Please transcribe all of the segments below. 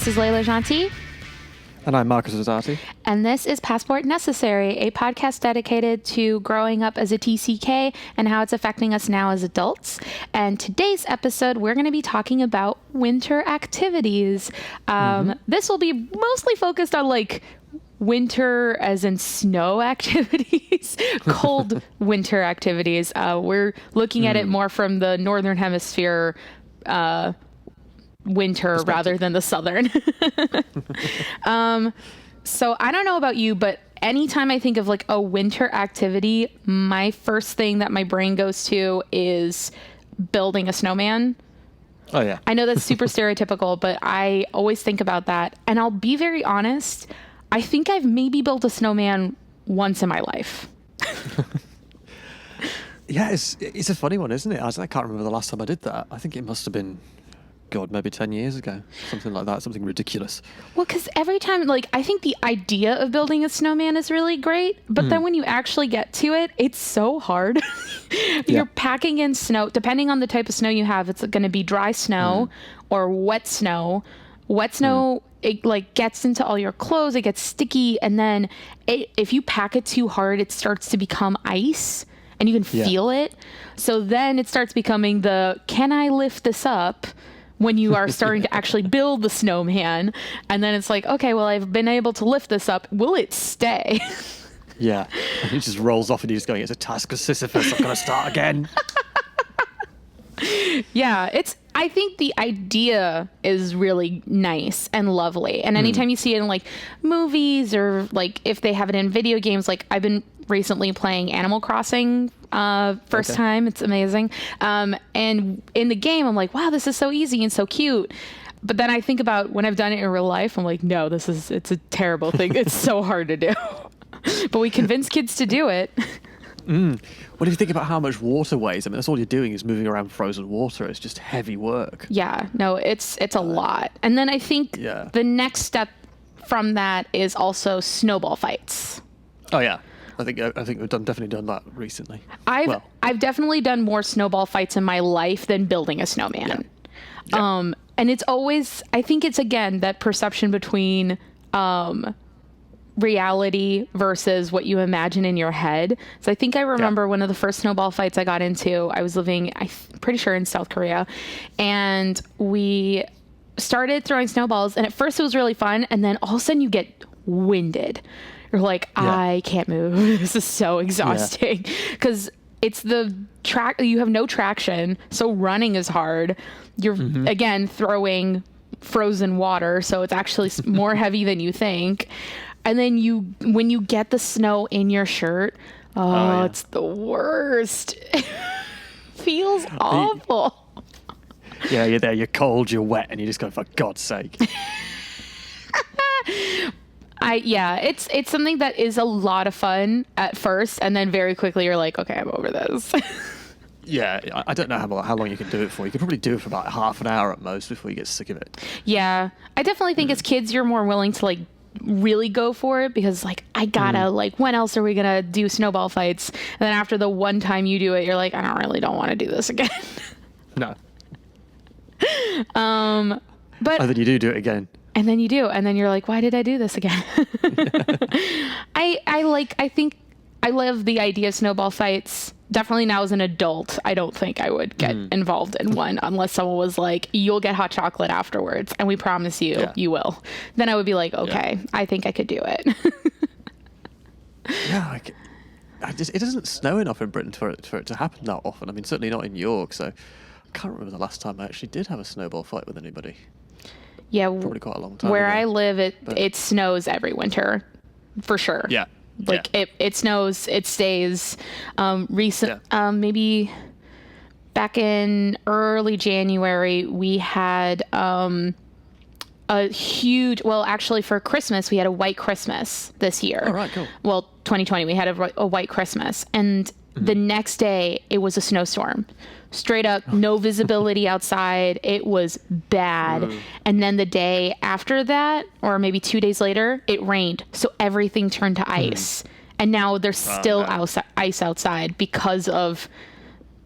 This is Layla Gentil. And I'm Marcus Rosati. And this is Passport Necessary, a podcast dedicated to growing up as a TCK and how it's affecting us now as adults. And today's episode, we're going to be talking about winter activities. This will be mostly focused on like winter as in snow activities, cold winter activities. We're looking at it more from the Northern Hemisphere winter rather than the southern. So I don't know about you, but anytime I think of like a winter activity, my first thing that my brain goes to is building a snowman. Oh yeah. I know that's super stereotypical, but I always think about that. And I'll be very honest, I think I've maybe built a snowman once in my life. Yeah, it's a funny one, isn't it? I can't remember the last time I did that. I think it must have been, God, maybe 10 years ago. Something like that, something ridiculous. Well, because every time, like, I think the idea of building a snowman is really great, but then when you actually get to it, it's so hard. You're packing in snow. Depending on the type of snow you have, it's going to be dry snow or wet snow. Wet snow, it like gets into all your clothes, it gets sticky, and then if you pack it too hard, it starts to become ice, and you can feel it. So then it starts becoming can I lift this up? When you are starting to actually build the snowman, and then it's like, okay, well, I've been able to lift this up. Will it stay? Yeah. And it just rolls off and you're just going, it's a task of Sisyphus. I'm going to start again. Yeah, I think the idea is really nice and lovely. And anytime you see it in like movies or like if they have it in video games, like I've been recently playing Animal Crossing first time. It's amazing. And in the game, I'm like, wow, this is so easy and so cute. But then I think about when I've done it in real life, I'm like, no, it's a terrible thing. It's so hard to do. But we convince kids to do it. What do you think about how much water weighs? I mean, that's all you're doing is moving around frozen water. It's just heavy work. Yeah, no, it's a lot. And then I think the next step from that is also snowball fights. Oh yeah. I think we've definitely done that recently. I've definitely done more snowball fights in my life than building a snowman. Yeah. And it's always, I think it's again that perception between reality versus what you imagine in your head. So I think I remember one of the first snowball fights I got into, I was living, I'm pretty sure in South Korea, and we started throwing snowballs, and at first it was really fun, and then all of a sudden you get winded. You're like, I can't move. This is so exhausting because it's the track. You have no traction. So running is hard. You're again throwing frozen water. So it's actually more heavy than you think. And then when you get the snow in your shirt, it's the worst. It feels awful. Yeah, you're there, you're cold, you're wet, and you just go, for God's sake. It's something that is a lot of fun at first, and then very quickly you're like, okay, I'm over this. Yeah, I don't know how long you can do it for. You could probably do it for about half an hour at most before you get sick of it. Yeah, I definitely think as kids you're more willing to like really go for it because like I gotta like when else are we gonna do snowball fights? And then after the one time you do it, you're like, I don't want to do this again. No. But and then you do it again. And then you do. And then you're like, why did I do this again? I think I love the idea of snowball fights. Definitely now as an adult, I don't think I would get involved in one unless someone was like, you'll get hot chocolate afterwards. And we promise you, you will. Then I would be like, okay, I think I could do it. Yeah, it doesn't snow enough in Britain for it to happen that often. I mean, certainly not in York. So I can't remember the last time I actually did have a snowball fight with anybody. Yeah, probably quite a long time where ago. I live, it snows every winter, for sure. Yeah, like it snows, it stays. Maybe back in early January, we had a huge. Well, actually, for Christmas, we had a white Christmas this year. Oh, right, cool. Well, 2020, we had a white Christmas, and the next day it was a snowstorm. Straight up, no visibility outside. It was bad. And then the day after that, or maybe 2 days later, it rained. So everything turned to ice. And now there's still ice outside because of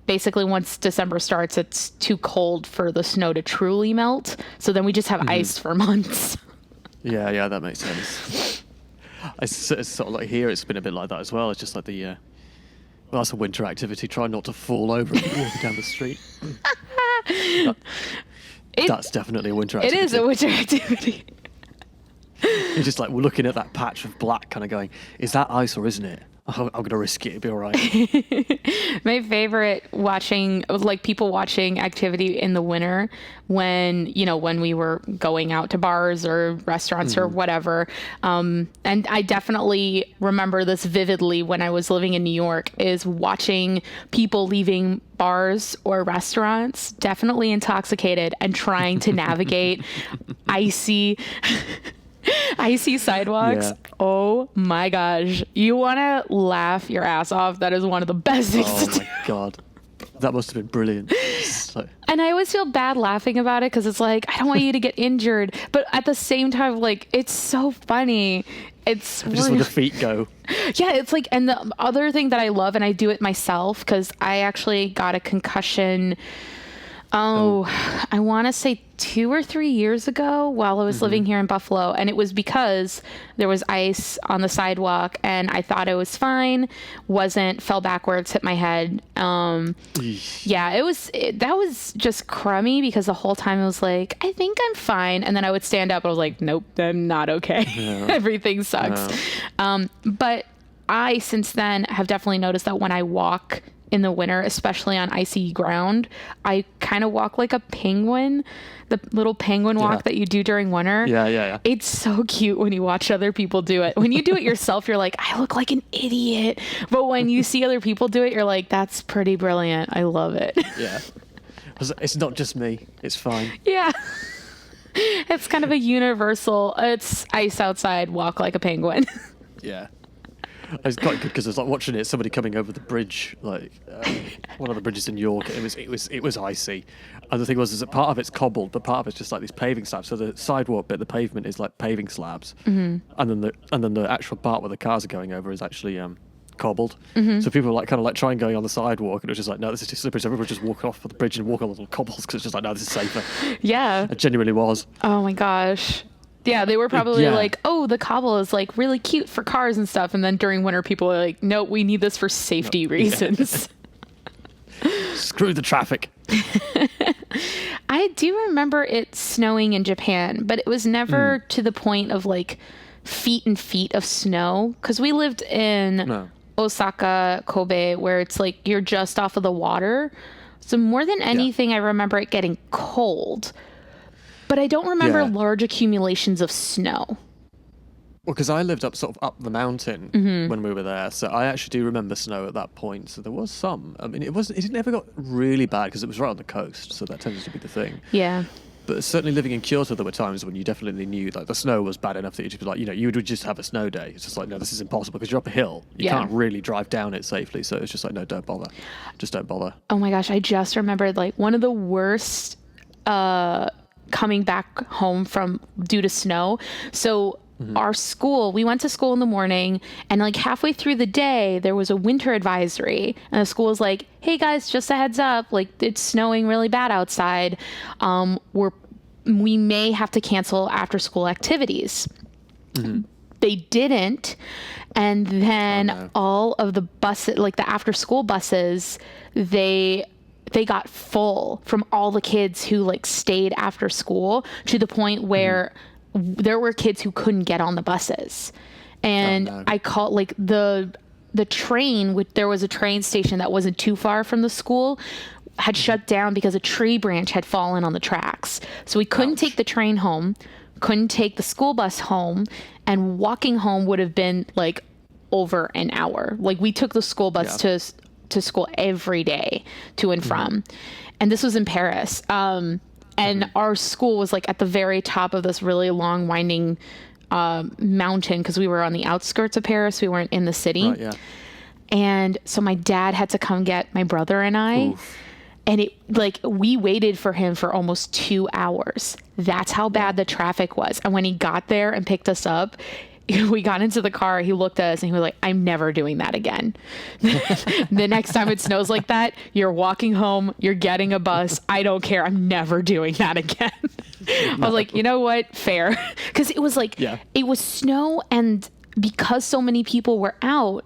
basically once December starts, it's too cold for the snow to truly melt. So then we just have ice for months. Yeah, that makes sense. It's sort of like here, it's been a bit like that as well. It's just like well, that's a winter activity. Try not to fall over and walk down the street. That's definitely a winter activity. It is a winter activity. You're just like, we're looking at that patch of black, kind of going, is that ice or isn't it? I'm going to risk it. It'll be all right. My favorite people watching activity in the winter when we were going out to bars or restaurants or whatever. And I definitely remember this vividly when I was living in New York, is watching people leaving bars or restaurants, definitely intoxicated and trying to navigate icy sidewalks. Yeah. Oh my gosh. You want to laugh your ass off. That is one of the best things to do. Oh my God. That must have been brilliant. And I always feel bad laughing about it because it's like, I don't want you to get injured. But at the same time, like, it's so funny. It's just where the feet go. Yeah, it's like, and the other thing that I love, and I do it myself because I actually got a concussion I want to say 2 or 3 years ago while I was living here in Buffalo. And it was because there was ice on the sidewalk and I thought I was fine. Fell backwards, hit my head. Yeah, that was just crummy because the whole time I was like, I think I'm fine. And then I would stand up and I was like, nope, I'm not okay. Yeah. Everything sucks. Yeah. But I, since then, have definitely noticed that when I walk in the winter, especially on icy ground, I kind of walk like a penguin, the little penguin walk that you do during winter. Yeah. It's so cute when you watch other people do it. When you do it yourself, you're like, I look like an idiot. But when you see other people do it, you're like, that's pretty brilliant. I love it. Yeah. It's not just me. It's fine. Yeah. It's kind of a universal, it's ice outside, walk like a penguin. Yeah. It's quite good because I was like watching it. Somebody coming over the bridge, like one of the bridges in York. It was icy, and the thing was, is that part of it's cobbled, but part of it's just like these paving slabs. So the sidewalk bit, the pavement is like paving slabs, and then the actual part where the cars are going over is actually cobbled. So people were like kind of like trying going on the sidewalk, and it was just like, no, this is too slippery. So everyone just walk off the bridge and walk on the little cobbles because it's just like, no, this is safer. Yeah, it genuinely was. Oh my gosh. Yeah, they were probably like, oh, the cobble is like really cute for cars and stuff. And then during winter, people are like, no, we need this for safety reasons. Screw the traffic. I do remember it snowing in Japan, but it was never to the point of like feet and feet of snow. Because we lived in Osaka, Kobe, where it's like you're just off of the water. So more than anything, I remember it getting cold. But I don't remember large accumulations of snow. Well, because I lived up the mountain when we were there, so I actually do remember snow at that point. So there was some. I mean, it never got really bad because it was right on the coast, so that tended to be the thing. Yeah. But certainly living in Kyoto, there were times when you definitely knew like the snow was bad enough that you'd be like, you would just have a snow day. It's just like, no, this is impossible because you're up a hill. You can't really drive down it safely. So it's just like, no, don't bother. Just don't bother. Oh my gosh, I just remembered like one of the worst coming back home due to snow. So our school, we went to school in the morning and like halfway through the day, there was a winter advisory and the school was like, hey guys, just a heads up, like it's snowing really bad outside. We may have to cancel after school activities. They didn't. And then all of the buses, like the after school buses, they got full from all the kids who like stayed after school to the point where there were kids who couldn't get on the buses. And I called like the train, there was a train station that wasn't too far from the school, had shut down because a tree branch had fallen on the tracks. So we couldn't take the train home, couldn't take the school bus home, and walking home would have been like over an hour. Like we took the school bus to school every day to and from. And this was in Paris. And our school was like at the very top of this really long winding mountain because we were on the outskirts of Paris. We weren't in the city. Right, yeah. And so my dad had to come get my brother and I. And we waited for him for almost 2 hours. That's how bad the traffic was. And when he got there and picked us up, we got into the car, he looked at us and he was like, I'm never doing that again. The next time it snows like that, you're walking home, you're getting a bus. I don't care. I'm never doing that again. I was like, you know what? Fair. Because it was like, it was snow, and because so many people were out,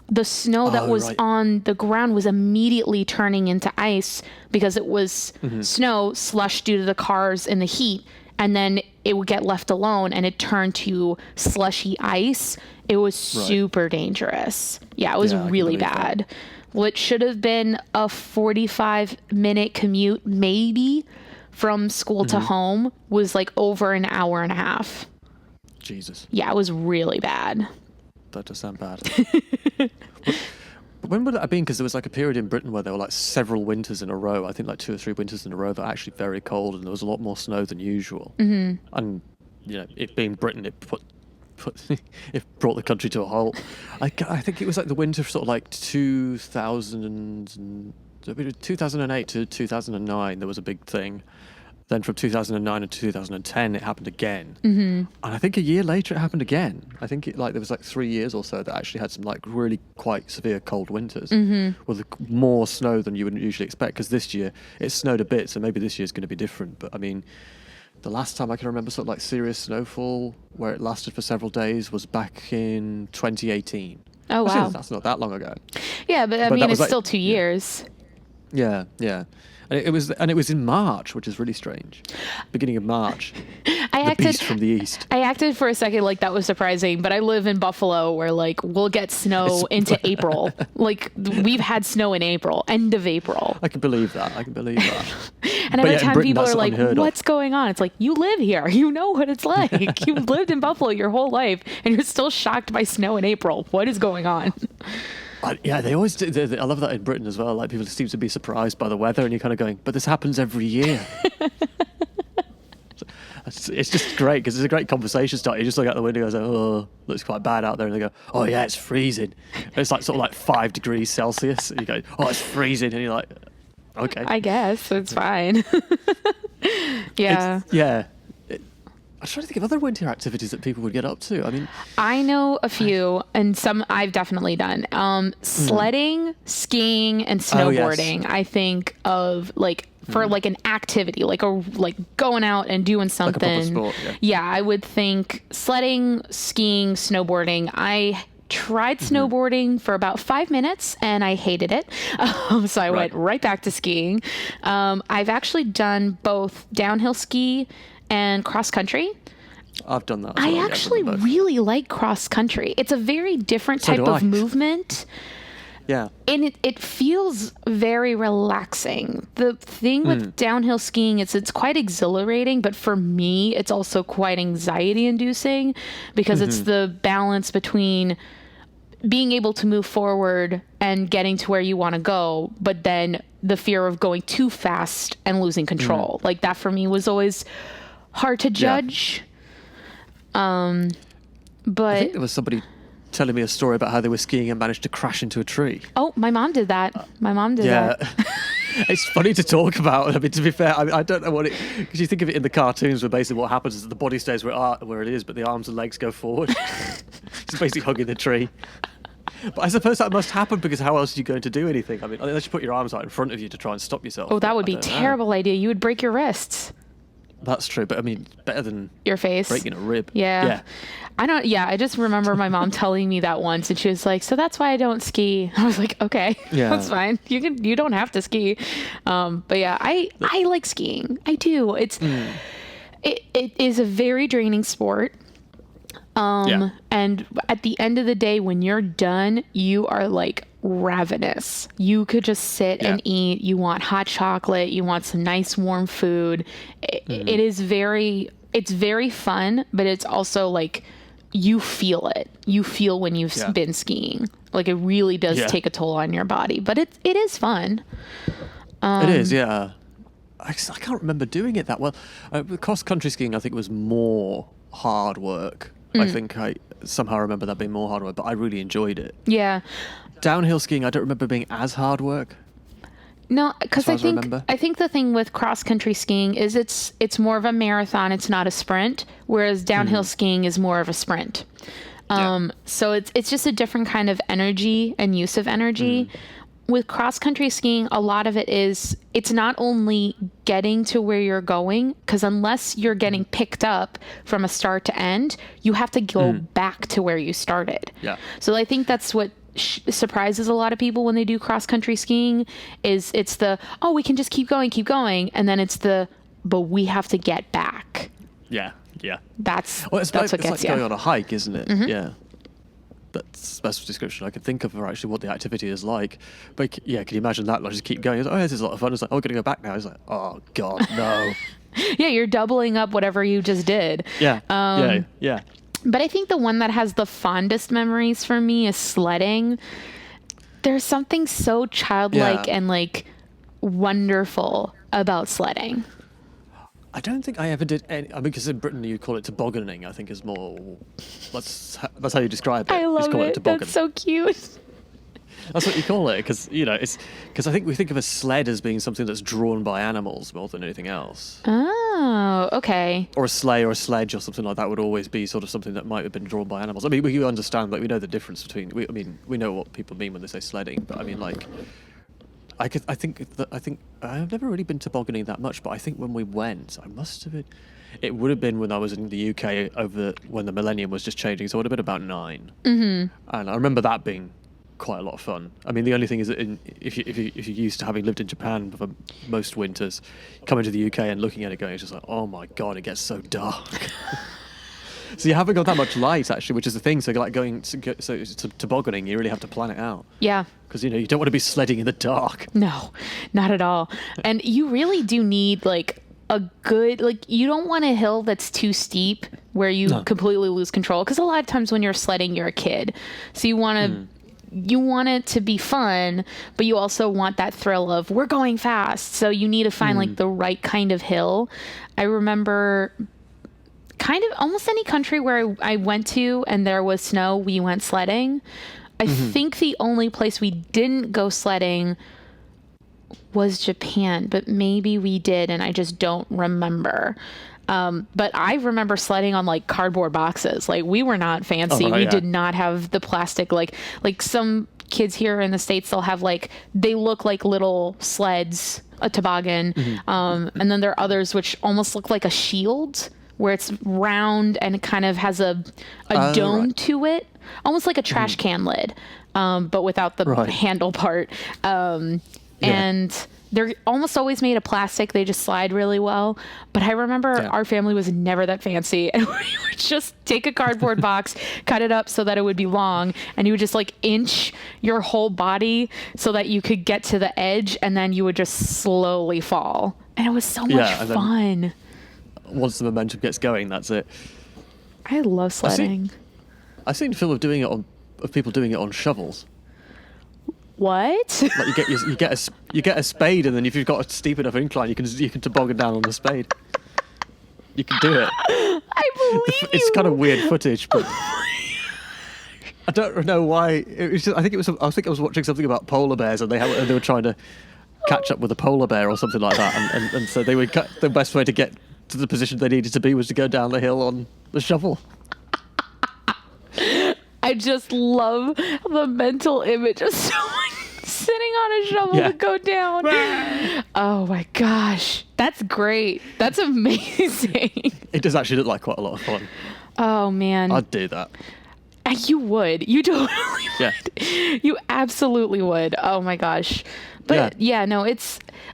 the snow that was on the ground was immediately turning into ice because it was snow slush due to the cars in the heat. And then it would get left alone and it turned to slushy ice. It was super dangerous. Yeah, it was really bad. What should have been a 45-minute commute, maybe, from school to home was like over an hour and a half. Jesus. Yeah, it was really bad. That does sound bad. But when would it have been? Because there was like a period in Britain where there were like several winters in a row. I think like 2 or 3 winters in a row that were actually very cold, and there was a lot more snow than usual. And you know, it being Britain, it it brought the country to a halt. I think it was like the winter of sort of like 2008 to 2009. There was a big thing. Then from 2009 to 2010, it happened again. And I think a year later, it happened again. I think there was like 3 years or so that actually had some like really quite severe cold winters with more snow than you would usually expect. Because this year it snowed a bit, so maybe this year's going to be different. But I mean, the last time I can remember sort of like serious snowfall where it lasted for several days was back in 2018. Oh, wow. That's not that long ago. Yeah, but I mean, it's like, still 2 years. Yeah. And it was in March, which is really strange. Beginning of March. The beast from the east. I acted for a second like that was surprising, but I live in Buffalo where like we'll get snow into April. Like we've had snow in April, end of April. I can believe that. And every time people are like, what's going on? It's like, you live here. You know what it's like. You've lived in Buffalo your whole life and you're still shocked by snow in April. What is going on? Yeah, they always do. I love that in Britain as well. Like people seem to be surprised by the weather, and you're kind of going, "But this happens every year." It's just great because it's a great conversation starter. You just look out the window and go, "Oh, looks quite bad out there," and they go, "Oh yeah, it's freezing." And it's like sort of like 5 degrees Celsius, and you go, "Oh, it's freezing," and you're like, "Okay, I guess it's fine." Yeah. I'm trying to think of other winter activities that people would get up to. I mean, I know a few, and some I've definitely done. Sledding, skiing, and snowboarding. I think of like for like an activity, like going out and doing something. Like a proper sport, yeah, I would think sledding, skiing, snowboarding. I tried snowboarding for about 5 minutes and I hated it. So I went right back to skiing. I've actually done both downhill ski and cross country. I've done that. I actually really like cross country. It's a very different type of movement. Yeah. And it feels very relaxing. The thing with downhill skiing is it's quite exhilarating, but for me, it's also quite anxiety inducing because it's the balance between being able to move forward and getting to where you want to go, but then the fear of going too fast and losing control. Like that for me was always hard to judge. But I think there was somebody telling me a story about how they were skiing and managed to crash into a tree. Oh, my mom did that. My mom did that. It's funny to talk about. I mean, to be fair, I don't know what it... Because you think of it in the cartoons where basically what happens is that the body stays where it is, but the arms and legs go forward. It's basically hugging the tree. But I suppose that must happen because how else are you going to do anything? I mean, unless you put your arms out in front of you to try and stop yourself. Oh, that would be a terrible idea. You would break your wrists. That's true, but I mean, better than your face breaking a rib. Yeah. I just remember my mom telling me that once, and she was like, "So that's why I don't ski." I was like, "Okay, that's fine. You don't have to ski." But yeah, I like skiing. I do. It is a very draining sport. And at the end of the day, when you're done, you are like ravenous. You could just sit and eat. You want hot chocolate. You want some nice warm food. It's very fun, but it's also like you feel it. You feel when you've been skiing. Like it really does take a toll on your body, but it is fun. It is, yeah. I can't remember doing it that well. Cross country skiing, I think, was more hard work. I think I somehow remember that being more hard work, but I really enjoyed it. Yeah. Downhill skiing, I don't remember being as hard work. No, as because far I as I think remember. I think the thing with cross country skiing is it's more of a marathon. It's not a sprint, whereas downhill skiing is more of a sprint. So it's just a different kind of energy and use of energy. With cross country skiing, a lot of it is it's not only getting to where you're going, because unless you're getting picked up from a start to end, you have to go back to where you started. Yeah. So I think that's what surprises a lot of people when they do cross country skiing is it's the, oh, we can just keep going. And then it's the, but we have to get back. Yeah. Yeah. That's Well, what it's gets like you. going on a hike, isn't it? Yeah. That's the best description I could think of for actually what the activity is like. But yeah, can you imagine that? Like, just keep going. It's like, oh, this is a lot of fun. It's like, oh, we're going to go back now. It's like, oh, God, no. Yeah, you're doubling up whatever you just did. Yeah. Yeah. But I think the one that has the fondest memories for me is sledding. There's something so childlike Yeah. and like wonderful about sledding. I don't think I ever did any. I mean, because in Britain you call it tobogganing. I think is more. That's how you describe it. I You just love call it. toboggan. That's so cute. That's what you call it, because it's because I think we think of a sled as being something that's drawn by animals more than anything else, Oh, okay. or a sleigh or a sledge or something like that would always be sort of something that might have been drawn by animals. I mean, we understand, like we know the difference between. We know what people mean when they say sledding, but I mean, like, I think I've never really been tobogganing that much, but I think when we went, I must have been. It would have been when I was in the UK when the millennium was just changing, so it would have been about 9. Mm-hmm. And I remember that being quite a lot of fun. I mean, the only thing is that if you're used to having lived in Japan for most winters, coming to the UK and looking at it going, it's just like, oh my God, it gets so dark. So you haven't got that much light, actually, which is the thing. So like tobogganing, you really have to plan it out. Yeah. Because, you don't want to be sledding in the dark. No, not at all. And you really do need like a good, like you don't want a hill that's too steep where you completely lose control. Because a lot of times when you're sledding, you're a kid. So you want to, you want it to be fun, but you also want that thrill of we're going fast. So you need to find like the right kind of hill. I remember kind of almost any country where I went to and there was snow, we went sledding. I think the only place we didn't go sledding was Japan, but maybe we did and I just don't remember. But I remember sledding on like cardboard boxes. Like we were not fancy. Oh, right, we yeah. did not have the plastic, like some kids here in the States, they'll have like, they look like little sleds, a toboggan. And then there are others which almost look like a shield where it's round and it kind of has a dome to it, almost like a trash can lid, but without the handle part. And they're almost always made of plastic. They just slide really well. But I remember our family was never that fancy. And we would just take a cardboard box, cut it up so that it would be long. And you would just like inch your whole body so that you could get to the edge. And then you would just slowly fall. And it was so much fun. Once the momentum gets going, that's it. I love sledding. I've seen film of people doing it on shovels. What? Like you get a spade, and then if you've got a steep enough incline, you can toboggan down on the spade. You can do it. I believe you. It's kind of weird footage, but I don't know why. It was just, I think I was watching something about polar bears, and they were trying to catch up with a polar bear or something like that, and so they would the best way to get to the position they needed to be was to go down the hill on the shovel. I just love the mental image of someone sitting on a shovel to go down. Oh my gosh. That's great. That's amazing. It does actually look like quite a lot of fun. Oh man. I'd do that. You would. You totally would. Yeah. You absolutely would. Oh my gosh. But no,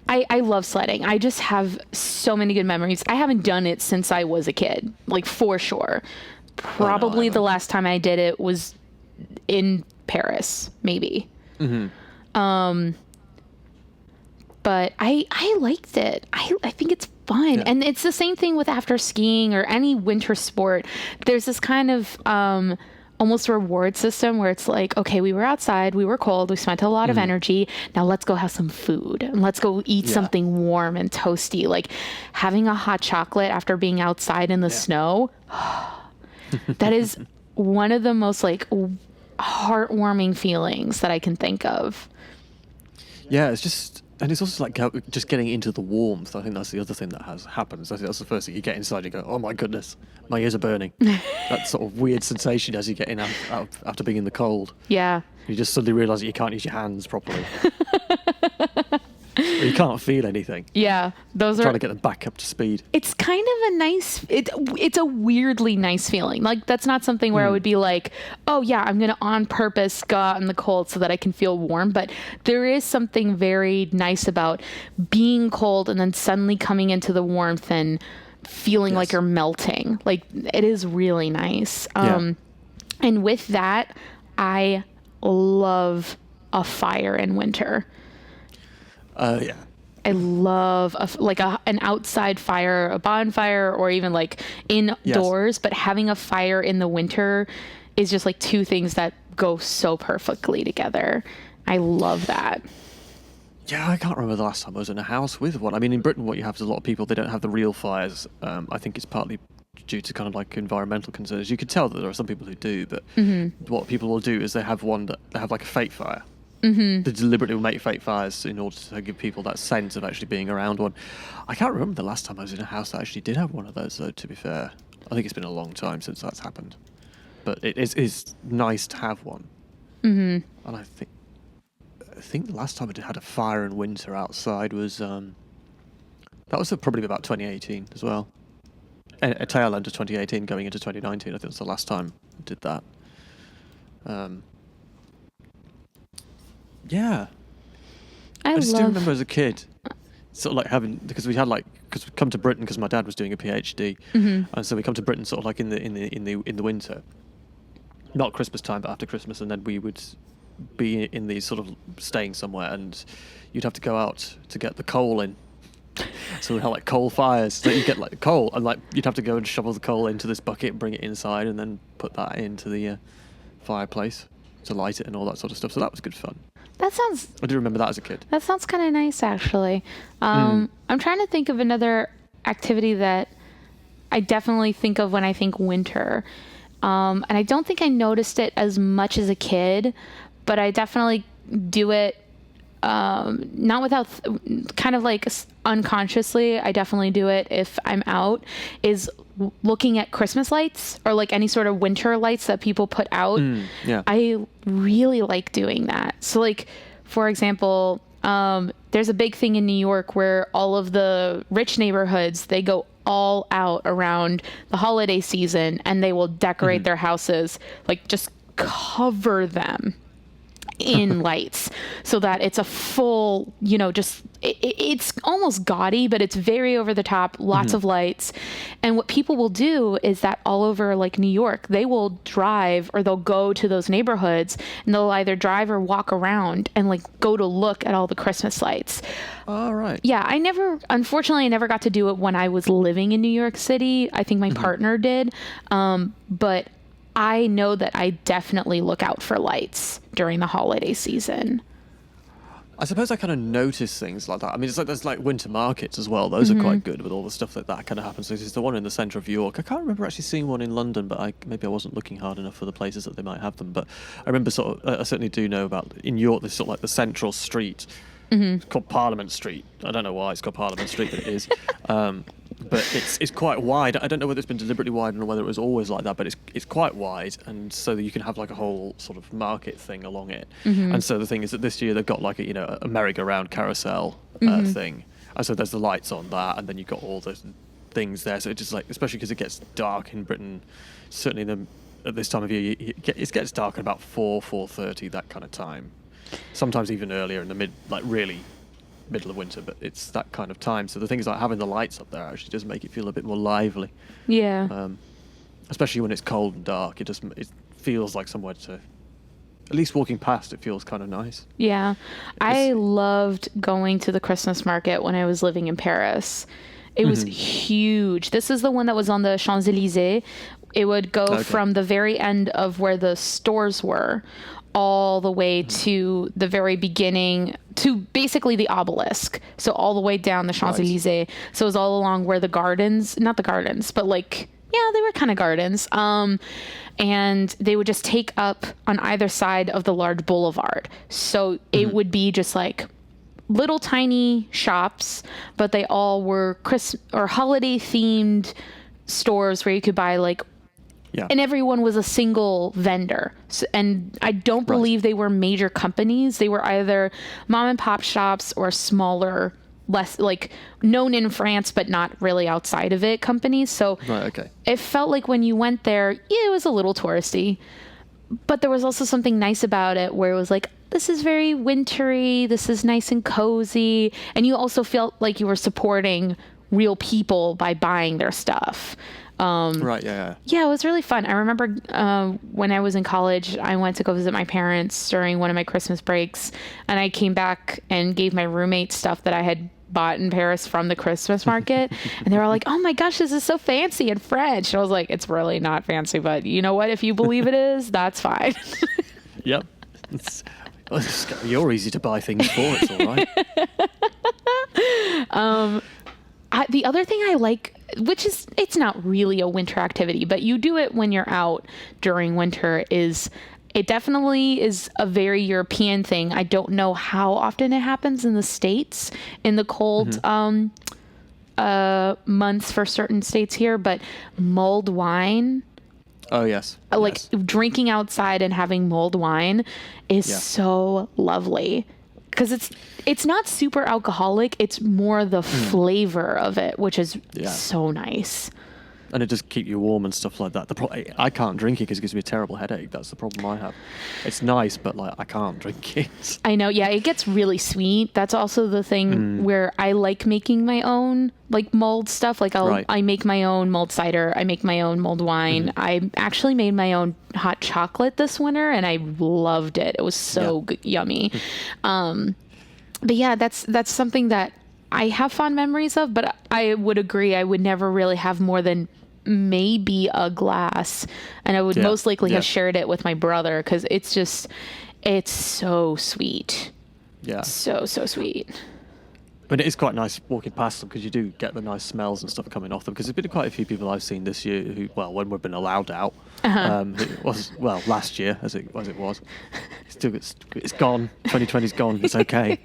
I love sledding. I just have so many good memories. I haven't done it since I was a kid, like for sure. Probably the last time I did it was in Paris, maybe. But I liked it. I think it's fun. Yeah. And it's the same thing with after skiing or any winter sport. There's this kind of almost reward system where it's like, okay, we were outside, we were cold, we spent a lot of energy. Now let's go have some food and let's go eat something warm and toasty. Like having a hot chocolate after being outside in the snow. That is one of the most like heartwarming feelings that I can think of. Yeah, it's just And it's also like just getting into the warmth. I think that's the other thing that has happens. I think that's the first thing you get inside. You go, oh my goodness, my ears are burning. That sort of weird sensation as you get in out after being in the cold. Yeah. You just suddenly realise that you can't use your hands properly. Or you can't feel anything. Yeah, those are Trying to get them back up to speed. It's kind of a nice. It's a weirdly nice feeling. Like that's not something where I would be like, oh yeah, I'm gonna on purpose go out in the cold so that I can feel warm. But there is something very nice about being cold and then suddenly coming into the warmth and feeling like you're melting. Like it is really nice. And with that, I love a fire in winter. Yeah. I love an outside fire, a bonfire, or even like indoors. But having a fire in the winter is just like two things that go so perfectly together. I love that. Yeah, I can't remember the last time I was in a house with one. I mean, in Britain, what you have is a lot of people, they don't have the real fires. I think it's partly due to kind of like environmental concerns. You can tell that there are some people who do, but what people will do is they have like a fake fire. They deliberately will make fake fires in order to give people that sense of actually being around one. I can't remember the last time I was in a house that actually did have one of those, though, to be fair. I think it's been a long time since that's happened. But it is nice to have one. And I think the last time I had a fire in winter outside was that was probably about 2018 as well. A tail end of 2018 going into 2019. I think that's the last time I did that. Yeah. I just do remember as a kid, sort of like having, because we come to Britain because my dad was doing a PhD, and so we come to Britain sort of like in the winter, not Christmas time, but after Christmas, and then we would be in these sort of staying somewhere, and you'd have to go out to get the coal in. So we had like coal fires. So you get like coal, and like you'd have to go and shovel the coal into this bucket, and bring it inside, and then put that into the fireplace to light it and all that sort of stuff. So that was good fun. I do remember that as a kid. That sounds kind of nice, actually. I'm trying to think of another activity that I definitely think of when I think winter. And I don't think I noticed it as much as a kid, but I definitely do it, not without, kind of like unconsciously, I definitely do it if I'm out, is looking at Christmas lights or like any sort of winter lights that people put out. I really like doing that. So like, for example, there's a big thing in New York where all of the rich neighborhoods, they go all out around the holiday season and they will decorate their houses, like just cover them in lights so that it's a full, it's almost gaudy, but it's very over the top, lots of lights. And what people will do is that all over like New York, they will drive or they'll go to those neighborhoods and they'll either drive or walk around and like go to look at all the Christmas lights. All right. Yeah, unfortunately, I never got to do it when I was living in New York City. I think my partner did. But I know that I definitely look out for lights during the holiday season. I suppose I kind of notice things like that. I mean, it's like there's like winter markets as well. Those are quite good with all the stuff that kind of happens. There's the one in the centre of York. I can't remember actually seeing one in London, but maybe I wasn't looking hard enough for the places that they might have them. But I remember I certainly do know about in York. There's sort of like the central street. It's called Parliament Street. I don't know why it's called Parliament Street, but it is. But it's quite wide. I don't know whether it's been deliberately widened or whether it was always like that, but it's quite wide, and so that you can have like a whole sort of market thing along it. And so the thing is that this year they've got like a merry-go-round carousel thing, and so there's the lights on that, and then you've got all the things there. So it's just like, especially because it gets dark in Britain, certainly at this time of year, it gets dark at about 4:30, that kind of time. Sometimes even earlier in the really middle of winter, but it's that kind of time. So the thing is, like, having the lights up there actually does make it feel a bit more lively. Yeah. Especially when it's cold and dark, it feels like somewhere to, at least walking past, it feels kind of nice. Yeah. I loved going to the Christmas market when I was living in Paris. It was huge. This is the one that was on the Champs-Élysées. It would go from the very end of where the stores were all the way to the very beginning, to basically the obelisk. So all the way down the Champs-Élysées. Right. So it was all along where the gardens, not the gardens, but like, yeah, they were kind of gardens. And they would just take up on either side of the large boulevard. So it would be just like little tiny shops, but they all were Christmas or holiday themed stores where you could buy like, Yeah. and everyone was a single vendor. So, and I don't believe they were major companies. They were either mom and pop shops or smaller, less like known in France, but not really outside of it companies. So Right. Okay. it felt like when you went there, yeah, it was a little touristy, but there was also something nice about it where it was like, this is very wintry. This is nice and cozy. And you also felt like you were supporting real people by buying their stuff. Right. Yeah. Yeah, it was really fun. I remember when I was in college, I went to go visit my parents during one of my Christmas breaks, and I came back and gave my roommate stuff that I had bought in Paris from the Christmas market. And they were like, oh my gosh, this is so fancy and French. And I was like, it's really not fancy, but you know what? If you believe it is, that's fine. Yep. You're easy to buy things for. It's all right. The other thing I like, which is, it's not really a winter activity, but you do it when you're out during winter, is it definitely is a very European thing. I don't know how often it happens in the States in the cold months for certain states here, but mulled wine, Oh yes. like Yes. drinking outside and having mulled wine is Yeah. so lovely. Because it's not super alcoholic. It's more the flavor of it, which is Yeah. so nice. And it just keep you warm and stuff like that. I can't drink it because it gives me a terrible headache. That's the problem I have. It's nice, but like I can't drink it. I know. Yeah, it gets really sweet. That's also the thing where I like making my own like mulled stuff. Like Right. I make my own mulled cider. I make my own mulled wine. I actually made my own hot chocolate this winter, and I loved it. It was so yummy. But yeah, that's something that I have fond memories of, but I would agree I would never really have more than maybe a glass, and I would Yeah, most likely yeah. have shared it with my brother because it's so sweet. Yeah. So sweet. I mean, it is quite nice walking past them because you do get the nice smells and stuff coming off them. Because there's been quite a few people I've seen this year who, well, when we've been allowed out, it was last year as it was. It's gone. 2020's gone. It's okay.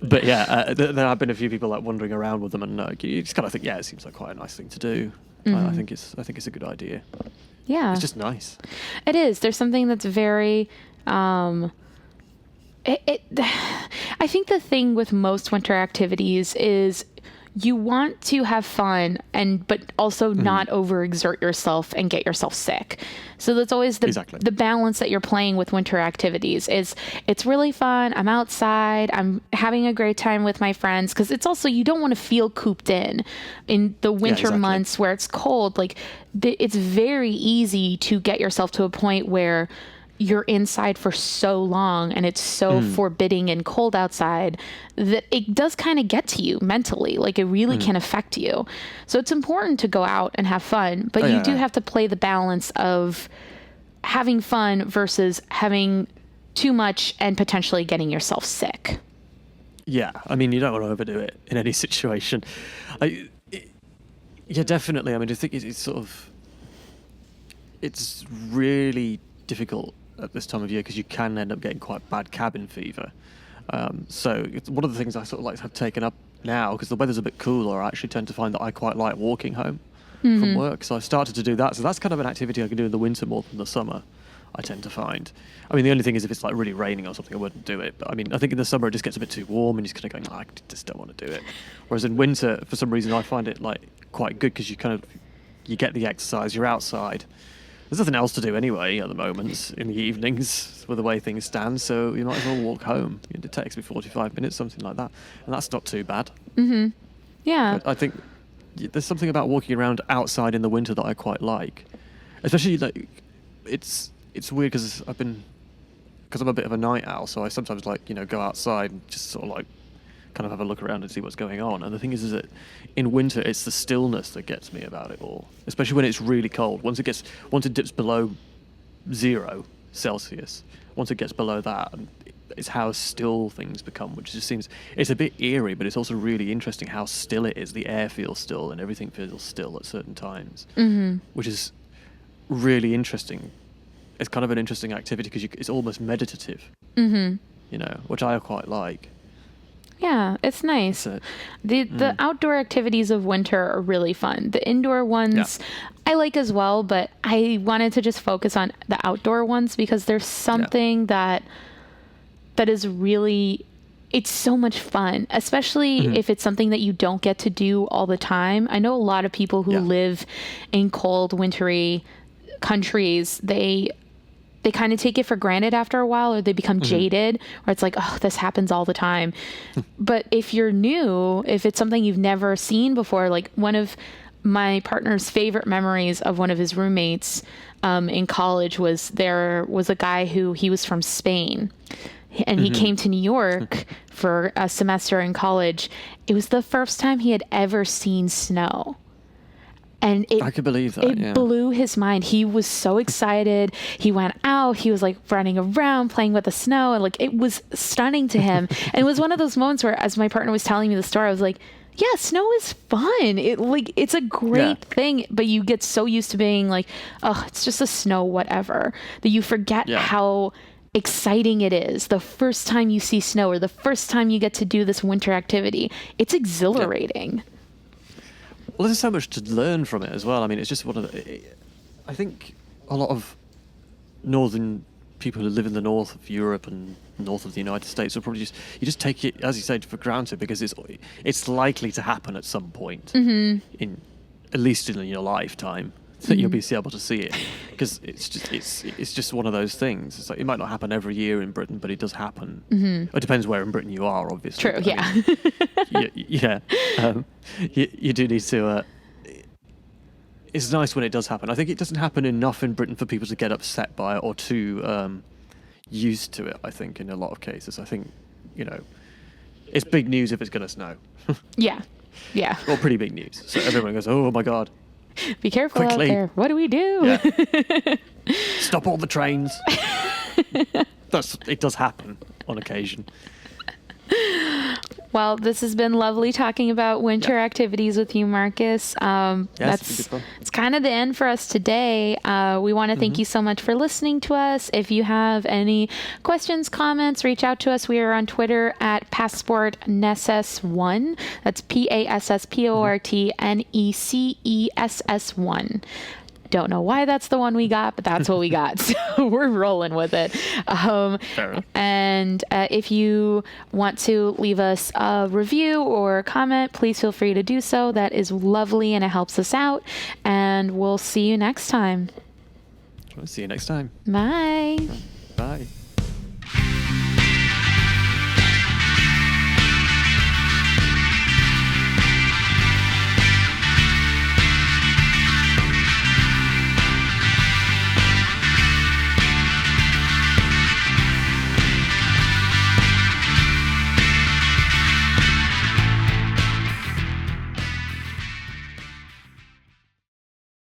But yeah, there have been a few people like wandering around with them, and you just kind of think, yeah, it seems like quite a nice thing to do. I think it's a good idea. Yeah, It's just nice. it is. There's something that's very. I think the thing with most winter activities is you want to have fun but also not overexert yourself and get yourself sick. So that's always Exactly. the balance that you're playing with winter activities is it's really fun. I'm outside. I'm having a great time with my friends because it's also you don't want to feel cooped in the winter exactly. months where it's cold. Like it's very easy to get yourself to a point where you're inside for so long and it's so forbidding and cold outside that it does kind of get to you mentally. Like it really can affect you. So it's important to go out and have fun, but you do have to play the balance of having fun versus having too much and potentially getting yourself sick. Yeah, I mean, you don't want to overdo it in any situation. Yeah, definitely. I mean, I think it's really difficult at this time of year because you can end up getting quite bad cabin fever. So it's one of the things I sort of like have taken up now because the weather's a bit cooler. I actually tend to find that I quite like walking home from work. So I started to do that. So that's kind of an activity I can do in the winter more than the summer, I tend to find. I mean, the only thing is if it's like really raining or something, I wouldn't do it. But I mean, I think in the summer it just gets a bit too warm and you're kind of going, I just don't want to do it. Whereas in winter, for some reason, I find it like quite good because you get the exercise, you're outside. There's nothing else to do anyway at the moment in the evenings with the way things stand, so you might as well walk home. It takes me 45 minutes, something like that, and that's not too bad. Yeah. But I think there's something about walking around outside in the winter that I quite like, especially like it's weird because I'm a bit of a night owl, so I sometimes like go outside and just sort of like kind of have a look around and see what's going on. And the thing is that in winter, it's the stillness that gets me about it all, especially when it's really cold. Once it dips below 0 Celsius, once it gets below that, it's how still things become, which just seems, it's a bit eerie, but it's also really interesting how still it is. The air feels still and everything feels still at certain times, which is really interesting. It's kind of an interesting activity because it's almost meditative. which I quite like. Yeah, it's nice. So, The outdoor activities of winter are really fun. The indoor ones I like as well, but I wanted to just focus on the outdoor ones because there's something that is really, it's so much fun, especially if it's something that you don't get to do all the time. I know a lot of people who live in cold, wintry countries, they kind of take it for granted after a while, or they become jaded, or it's like, oh, this happens all the time. But if you're new, if it's something you've never seen before, like one of my partner's favorite memories of one of his roommates in college was there was a guy who he was from Spain, and he came to New York for a semester in college. It was the first time he had ever seen snow. And I could believe that. It blew his mind. He was so excited. He went out. He was like running around, playing with the snow, and like it was stunning to him. And it was one of those moments where, as my partner was telling me the story, I was like, "Yeah, snow is fun. It's a great thing." But you get so used to being like, "Oh, it's just a snow, whatever," that you forget how exciting it is the first time you see snow, or the first time you get to do this winter activity. It's exhilarating. Well, there's so much to learn from it as well. I mean, it's just one of the... I think a lot of northern people who live in the north of Europe and north of the United States will probably you just take it, as you said, for granted, because it's likely to happen at some point, at least in your lifetime, that you'll be able to see it, because it's just one of those things. It's like, it might not happen every year in Britain, but it does happen. It depends where in Britain you are, obviously. True. You do need to. It's nice when it does happen. I think it doesn't happen enough in Britain for people to get upset by it or too used to it. I think in a lot of cases, I think it's big news if it's going to snow. Yeah. Well, pretty big news. So everyone goes, "Oh my god." Be careful Quickly. out there. What do we do? Yeah. Stop all the trains. It does happen on occasion. Well, this has been lovely talking about winter activities with you, Marcus. It's been good fun. It's kind of the end for us today. We want to thank you so much for listening to us. If you have any questions, comments, reach out to us. We are on Twitter at PassportNecess1. That's PassportNecess1. Don't know why that's the one we got, but that's what we got. So we're rolling with it. Fair enough. And if you want to leave us a review or a comment, please feel free to do so. That is lovely and it helps us out. And we'll see you next time. See you next time. Bye. Bye.